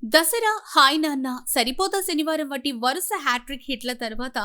Dasara, hi నాన్న, సరిపోతా శనివారం వంటి వరుస హ్యాట్రిక్ హిట్ల తర్వాత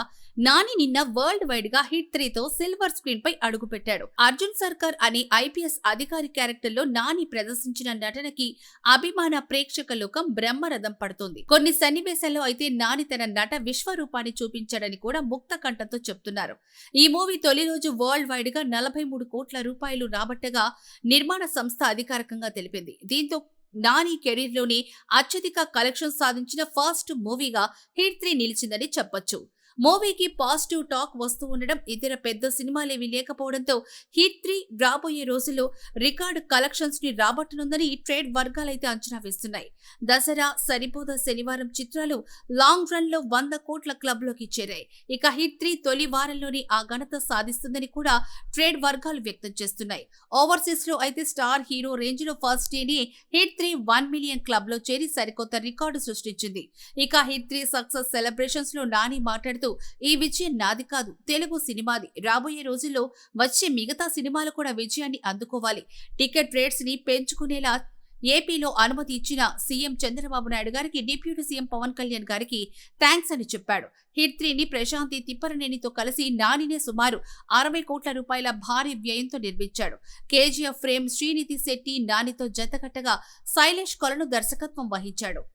నాని నిన్న వరల్డ్ వైడ్ గా హిట్ 3తో సిల్వర్ స్క్రీన్ పై అడుగుపెట్టాడు. అర్జున్ సర్కార్ అనే ఐపీఎస్ అధికారి క్యారెక్టర్ లో నాని ప్రదర్శించిన నటనకి అభిమాన ప్రేక్షక లోకం బ్రహ్మరథం పడుతోంది. కొన్ని సన్నివేశాల్లో అయితే నాని తన నట విశ్వరూపాన్ని చూపించాడని కూడా ముక్త కంఠంతో చెప్తున్నారు. ఈ మూవీ తొలి రోజు వరల్డ్ వైడ్ గా 43 కోట్ల రూపాయలు రాబట్టగా నిర్మాణ సంస్థ అధికారికంగా తెలిపింది. దీంతో నాని కెరీర్ లోని అత్యధిక కలెక్షన్ సాధించిన ఫస్ట్ మూవీగా హిట్ 3 నిలిచిందని చెప్పొచ్చు. మూవీకి పాజిటివ్ టాక్ వస్తూ ఉండడం, ఇతర పెద్ద సినిమాలేవీ లేకపోవడంతో హిట్ 3 రాబోయే రోజుల్లో రికార్డు కలెక్షన్స్ ని రాబట్టనుందని ట్రేడ్ వర్గాలైతే అంచనా వేస్తున్నాయి. దసరా, సరిపోదా శనివారం చిత్రాలు లాంగ్ రన్ లో 100 కోట్ల క్లబ్ లోకి చేరాయి. ఇక హిట్ 3 తొలి వారంలోనే ఆ ఘనత సాధిస్తుందని కూడా ట్రేడ్ వర్గాలు వ్యక్తం చేస్తున్నాయి. ఓవర్సీస్ లో అయితే స్టార్ హీరో రేంజ్ లో ఫస్ట్ డేని హిట్ 3 1 మిలియన్ క్లబ్ లో చేరి సరికొత్త రికార్డు సృష్టించింది. ఇక హిట్ 3 సక్సెస్ సెలబ్రేషన్స్ లో నాని మాట్లాడుతూ, ఈ విజయం నాది కాదు, తెలుగు సినిమాది. రాబోయే రోజుల్లో వచ్చే మిగతా సినిమాలు కూడా విజయాన్ని అందుకోవాలి. టికెట్ రేట్స్ ని పెంచుకునేలా ఏపీలో అనుమతి ఇచ్చిన సీఎం చంద్రబాబు నాయుడు గారికి, డిప్యూటీ సీఎం పవన్ కళ్యాణ్ గారికి థ్యాంక్స్ అని చెప్పాడు. హిట్ 3ని ప్రశాంతి తిప్పరనేనితో కలిసి నానినే సుమారు 60 కోట్ల రూపాయల భారీ వ్యయంతో నిర్మించాడు. కేజీఎఫ్ ఫ్రేమ్ శ్రీనిధి శెట్టి నానితో జతకట్టగా శైలేష్ కొలను దర్శకత్వం వహించాడు.